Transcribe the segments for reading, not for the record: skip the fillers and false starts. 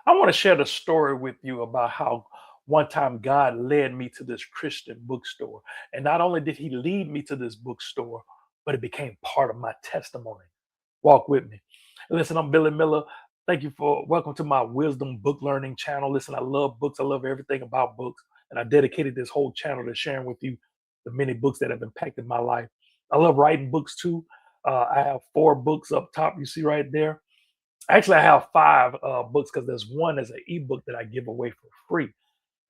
I want to share the story with you about how one time God led me to this Christian bookstore. And not only did he lead me to this bookstore, but it became part of my testimony. Walk with me. Listen, I'm Billy Miller. Thank you for welcome to my wisdom book learning channel. Listen, I love books. I love everything about books. And I dedicated this whole channel to sharing with you the many books that have impacted my life. I love writing books too. I have 4 books up top you see right there. Actually, I have 5 books because there's one as an ebook that I give away for free.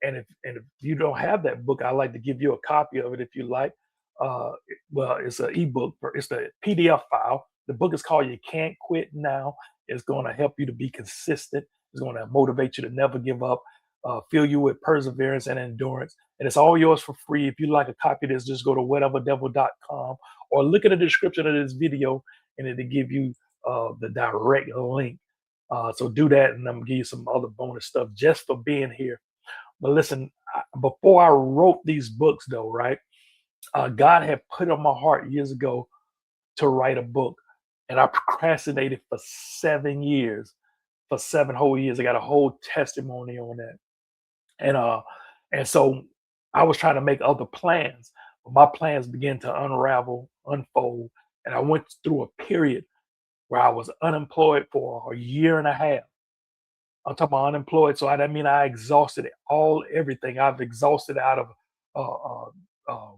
And if you don't have that book, I'd like to give you a copy of it if you like. Well, it's an ebook, it's the PDF file. The book is called "You Can't Quit Now." It's going to help you to be consistent. It's going to motivate you to never give up, fill you with perseverance and endurance. And it's all yours for free. If you'd like a copy of this, just go to whateverdevil.com or look at the description of this video, and it'll give you the direct link. So do that, and I'm gonna give you some other bonus stuff just for being here. But listen, before I wrote these books, though, right? God had put on my heart years ago to write a book, and I procrastinated for 7 years. For 7 whole years, I got a whole testimony on that, and so I was trying to make other plans, but my plans began to unravel, unfold, and I went through a period where I was unemployed for a year and a half. I'm talking about unemployed, so that mean I exhausted it, all everything. I've exhausted out of uh, uh, uh,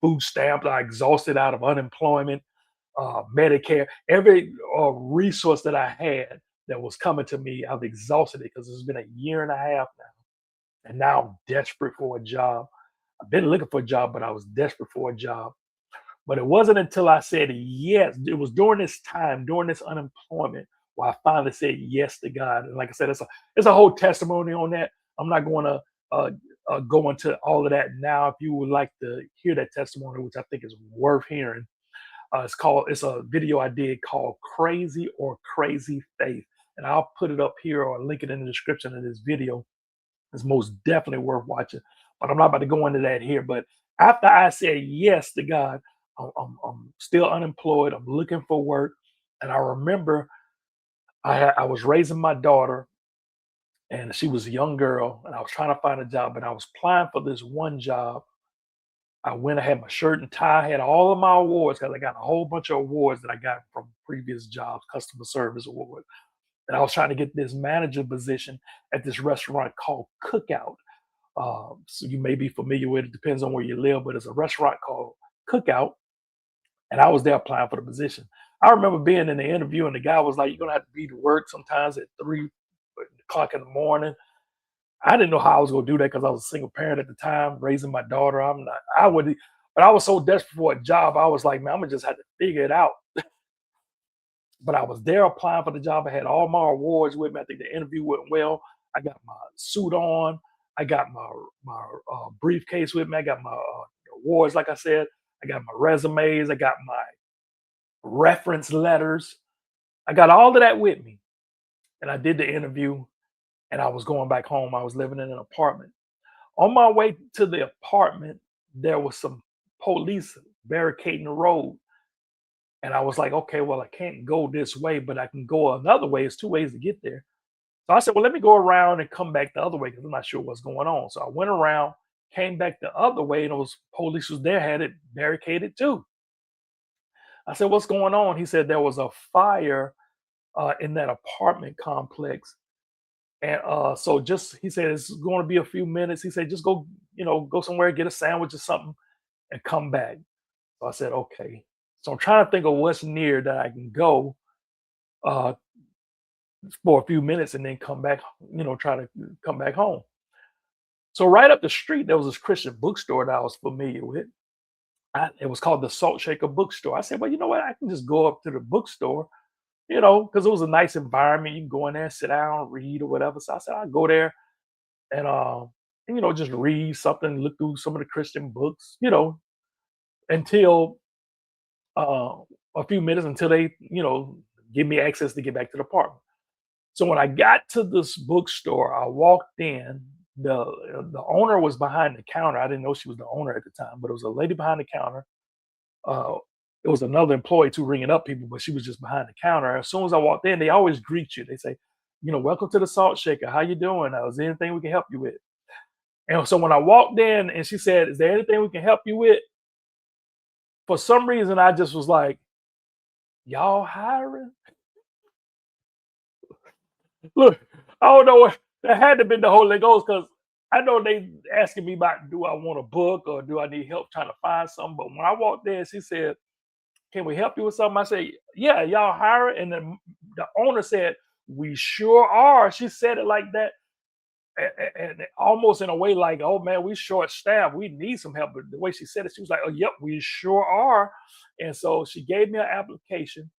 food stamps. I exhausted out of unemployment, Medicare, every resource that I had that was coming to me. I've exhausted it because it's been a year and a half now, and now I'm desperate for a job. I've been looking for a job, but I was desperate for a job. But it wasn't until I said yes. It was during this time, during this unemployment, where I finally said yes to God. And like I said, it's a whole testimony on that. I'm not going to uh, go into all of that now. If you would like to hear that testimony, which I think is worth hearing, it's a video I did called "Crazy or Crazy Faith," and I'll put it up here or link it in the description of this video. It's most definitely worth watching. But I'm not about to go into that here. But after I said yes to God, I'm still unemployed. I'm looking for work. And I remember I was raising my daughter, and she was a young girl, and I was trying to find a job, and I was applying for this one job. I went, I had my shirt and tie, I had all of my awards because I got a whole bunch of awards that I got from previous jobs, customer service award. And I was trying to get this manager position at this restaurant called Cookout. So you may be familiar with it, depends on where you live, but it's a restaurant called Cookout. And I was there applying for the position. I remember being in the interview, and the guy was like, "You're gonna have to be to work sometimes at 3 o'clock in the morning." I didn't know how I was gonna do that because I was a single parent at the time, raising my daughter. I'm not, I would, but I was so desperate for a job. I was like, man, I'm gonna just have to figure it out. But I was there applying for the job. I had all my awards with me. I think the interview went well. I got my suit on. I got my briefcase with me. I got my awards, like I said. I got my resumes. I got my reference letters. I got all of that with me. And I did the interview, and I was going back home. I was living in an apartment. On my way to the apartment, there was some police barricading the road. And I was like, okay, well, I can't go this way, but I can go another way. It's 2 ways to get there. So I said, well, let me go around and come back the other way because I'm not sure what's going on. So I went around, came back the other way, and those police was there, had it barricaded too. I said, what's going on? He said there was a fire in that apartment complex. And so just he said it's going to be a few minutes. He said, just go, go somewhere, get a sandwich or something, and come back. So I said, okay. So I'm trying to think of what's near that I can go uh, for a few minutes and then come back, try to come back home. So right up the street, there was this Christian bookstore that I was familiar with. It was called the Salt Shaker Bookstore. I said, well, you know what? I can just go up to the bookstore, because it was a nice environment. You can go in there, sit down, read or whatever. So I said, I'll go there and, just read something, look through some of the Christian books, until uh, a few minutes until they, give me access to get back to the apartment. So when I got to this bookstore, I walked in. The owner was behind the counter. I didn't know she was the owner at the time, but it was a lady behind the counter. Uh, it was another employee too ringing up people, but she was just behind the counter. As soon as I walked in, they always greet you. They say, welcome to the Salt Shaker. How you doing? Is there anything we can help you with? And so when I walked in and she said, is there anything we can help you with? For some reason, I just was like, y'all hiring? Look, I don't know what that had to be the Holy Ghost because I know they asking me about do I want a book or do I need help trying to find something. But when I walked in, she said, can we help you with something? I said, yeah, y'all hiring? And the owner said, we sure are. She said it like that. And almost in a way like, oh man, we short staffed. We need some help. But the way she said it, she was like, oh, yep, we sure are. And so she gave me an application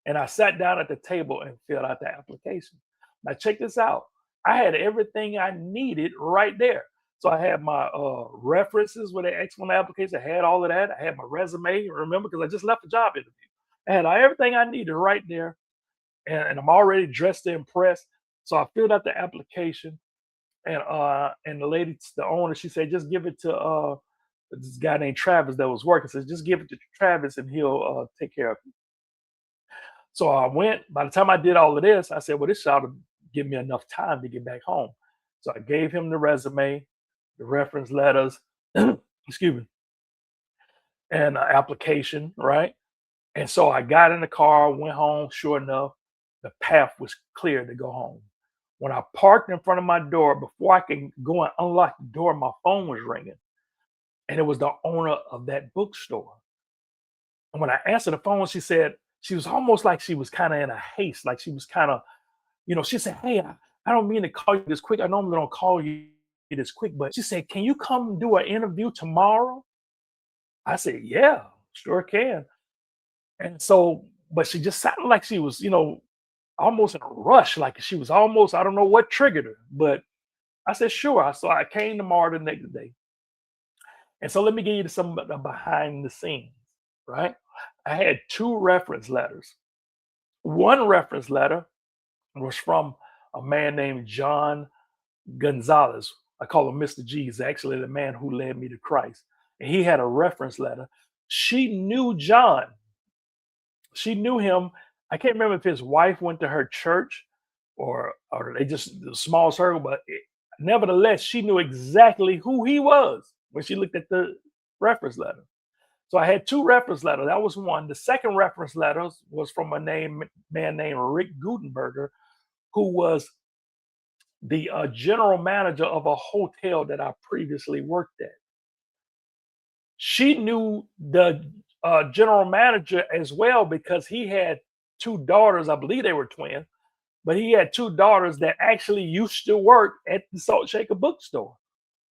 and I sat down at the table and filled out the application. Now, check this out. I had everything I needed right there. So I had my references with the excellent application. I had all of that. I had my resume, remember, because I just left the job interview. I had everything I needed right there. And I'm already dressed to impress. So I filled out the application. And the lady, the owner, she said, just give it to this guy named Travis that was working. Says, just give it to Travis and he'll take care of it. So I went. By the time I did all of this, I said, well, this ought to give me enough time to get back home. So I gave him the resume, the reference letters, excuse me, and the application, right? And so I got in the car, went home. Sure enough, the path was clear to go home. When I parked in front of my door, before I can go and unlock the door, my phone was ringing. And it was the owner of that bookstore. And when I answered the phone, she said, she was almost like she was kind of in a haste, like she was kind of, she said, hey, I don't mean to call you this quick. I normally don't call you this quick, but she said, can you come do an interview tomorrow? I said, yeah, sure can. And so, but she just sounded like she was, almost in a rush, like she was almost, I don't know what triggered her, but I said, sure. So I came tomorrow the next day. And so let me give you some behind the scenes, right? I had two reference letters. One reference letter was from a man named John Gonzalez. I call him Mr. G. He's actually the man who led me to Christ. And he had a reference letter. She knew John. She knew him. I can't remember if his wife went to her church or they just a small circle, but nevertheless, she knew exactly who he was when she looked at the reference letter. So I had two reference letters. That was one. The second reference letter was from a man named Rick Gutenberger, who was the general manager of a hotel that I previously worked at. She knew the general manager as well because he had two daughters. I believe they were twins, but he had two daughters that actually used to work at the Salt Shaker bookstore.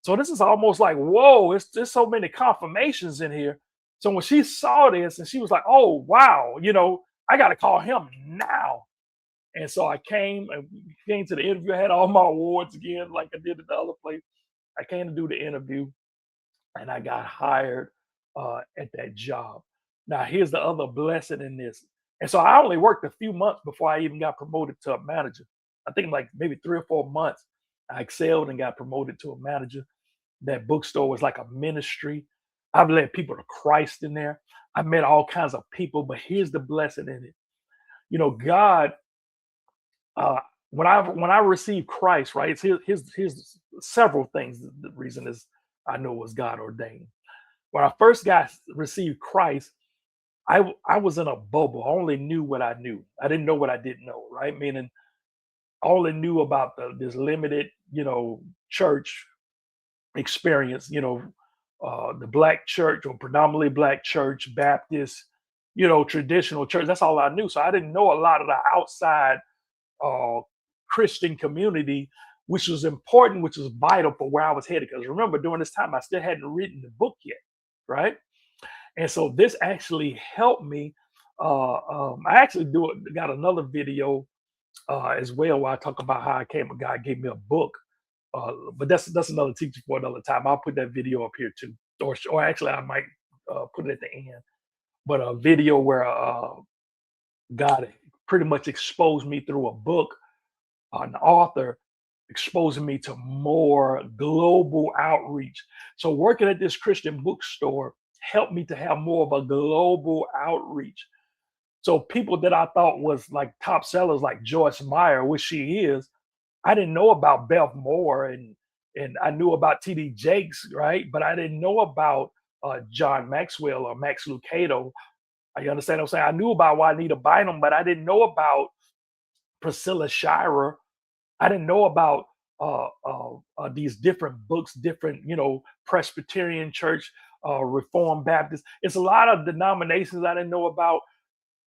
So this is almost like, whoa, there's so many confirmations in here. So when she saw this and she was like, oh, wow, I got to call him now. And so I came to the interview. I had all my awards again, like I did at the other place. I came to do the interview and I got hired at that job. Now, here's the other blessing in this. And so I only worked a few months before I even got promoted to a manager. I think like maybe 3 or 4 months. I excelled and got promoted to a manager. That bookstore was like a ministry. I've led people to Christ in there. I met all kinds of people, but here's the blessing in it. God, uh, when I received Christ, right? Here's several things. The reason is I know it was God ordained. When I first received Christ, I was in a bubble. I only knew what I knew. I didn't know what I didn't know, right? Meaning, I only knew about this limited, church experience. The black church or predominantly black church, Baptist, traditional church. That's all I knew. So I didn't know a lot of the outside uh, Christian community, which was important, which was vital for where I was headed. Because remember, during this time, I still hadn't written the book yet, right? And so this actually helped me. I actually got another video as well where I talk about how God gave me a book. But that's another teaching for another time. I'll put that video up here too, or actually I might put it at the end. But a video where God pretty much exposed me through a book, an author exposing me to more global outreach. So working at this Christian bookstore helped me to have more of a global outreach. So people that I thought was like top sellers, like Joyce Meyer, which she is, I didn't know about Beth Moore, and I knew about T.D. Jakes, right? But I didn't know about John Maxwell or Max Lucado. You understand what I'm saying? I knew about Juanita Bynum, but I didn't know about Priscilla Shirer. I didn't know about these different books, different, Presbyterian Church, Reformed Baptist. It's a lot of denominations I didn't know about,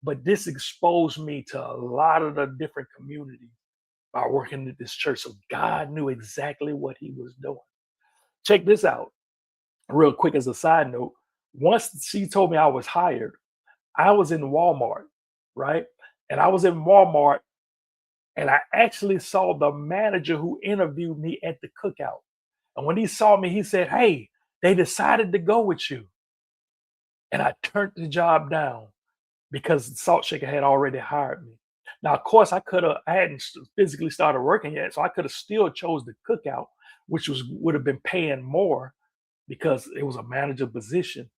but this exposed me to a lot of the different communities by working at this church. So God knew exactly what he was doing. Check this out real quick as a side note. Once she told me I was hired, I was in Walmart, right? And I was in Walmart and I actually saw the manager who interviewed me at the cookout. And when he saw me, he said, "Hey, they decided to go with you." And I turned the job down because Salt Shaker had already hired me. Now, of course, I hadn't physically started working yet, so I could have still chose the cookout, which would have been paying more because it was a manager position.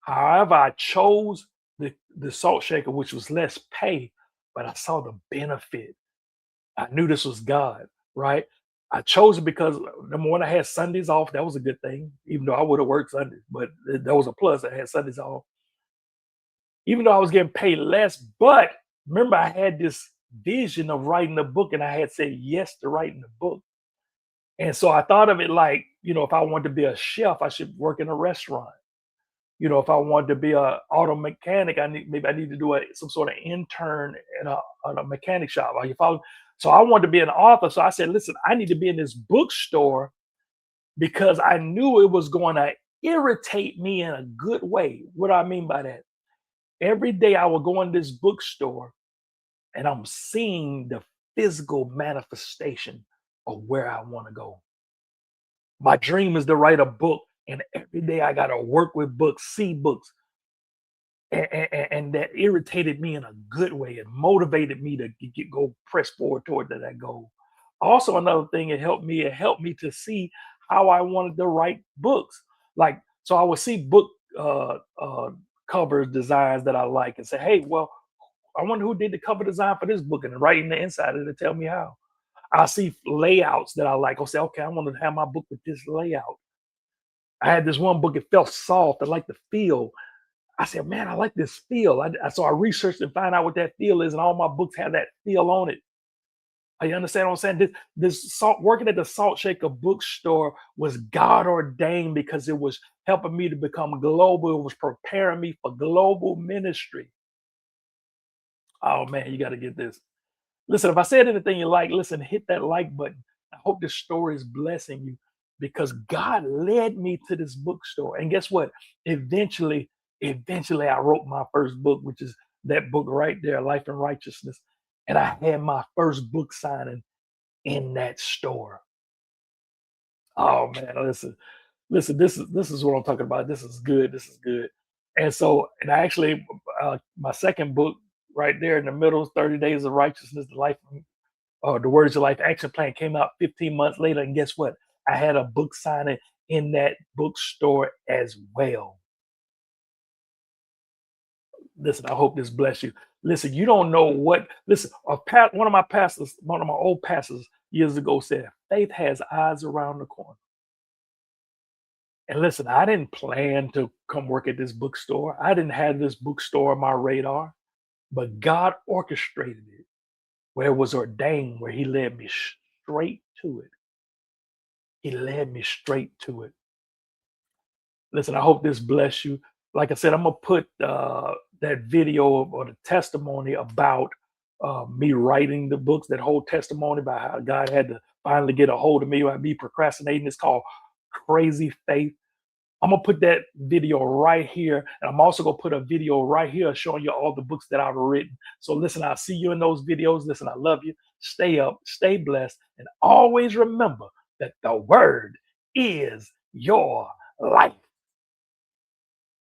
However, I chose the Salt Shaker, which was less pay, but I saw the benefit. I knew this was God, right? I chose it because number one, I had Sundays off. That was a good thing, even though I would have worked Sundays, but that was a plus. I had Sundays off, even though I was getting paid less. But remember, I had this vision of writing a book, and I had said yes to writing the book. And so I thought of it like, if I wanted to be a chef, I should work in a restaurant. If I wanted to be a auto mechanic, I need to do some sort of intern in a mechanic shop. Are you follow? So I wanted to be an author. So I said, listen, I need to be in this bookstore because I knew it was going to irritate me in a good way. What do I mean by that? Every day I would go in this bookstore and I'm seeing the physical manifestation of where I want to go. My dream is to write a book, and every day I got to work with books, see books. And that irritated me in a good way. It motivated me to go press forward toward that goal. Also, another thing, it helped me to see how I wanted to write books. Like, so I would see book cover designs that I like and say, hey, well, I wonder who did the cover design for this book, and writing the inside of it to tell me how. I see layouts that I like. I'll say, okay, I want to have my book with this layout. I had this one book, it felt soft. I like the feel. I said, man, I like this feel. So I researched and found out what that feel is, and all my books have that feel on it. You understand what I'm saying? Working at the Salt Shaker bookstore was God ordained because it was helping me to become global. It was preparing me for global ministry. Oh man, you got to get this. Listen, if I said anything you like, listen, hit that like button. I hope this story is blessing you because God led me to this bookstore. And guess what? Eventually, I wrote my first book, which is that book right there, Life and Righteousness. And I had my first book signing in that store. Oh man, listen, this is what I'm talking about. This is good. This is good. And so, and I actually, my second book right there in the middle, 30 Days of Righteousness, the Words of Life Action Plan, came out 15 months later. And guess what? I had a book signing in that bookstore as well. Listen, I hope this bless you. Listen, you don't know what. Listen, one of my pastors, one of my old pastors years ago said, "Faith has eyes around the corner." And listen, I didn't plan to come work at this bookstore. I didn't have this bookstore on my radar, but God orchestrated it where it was ordained, where He led me straight to it. He led me straight to it. Listen, I hope this bless you. Like I said, I'm gonna put that video or the testimony about me writing the books, that whole testimony about how God had to finally get a hold of me while me procrastinating. It's called Crazy Faith. I'm gonna put that video right here, and I'm also gonna put a video right here showing you all the books that I've written. So listen, I'll see you in those videos. Listen, I love you. Stay up, stay blessed, and always remember that the word is your life.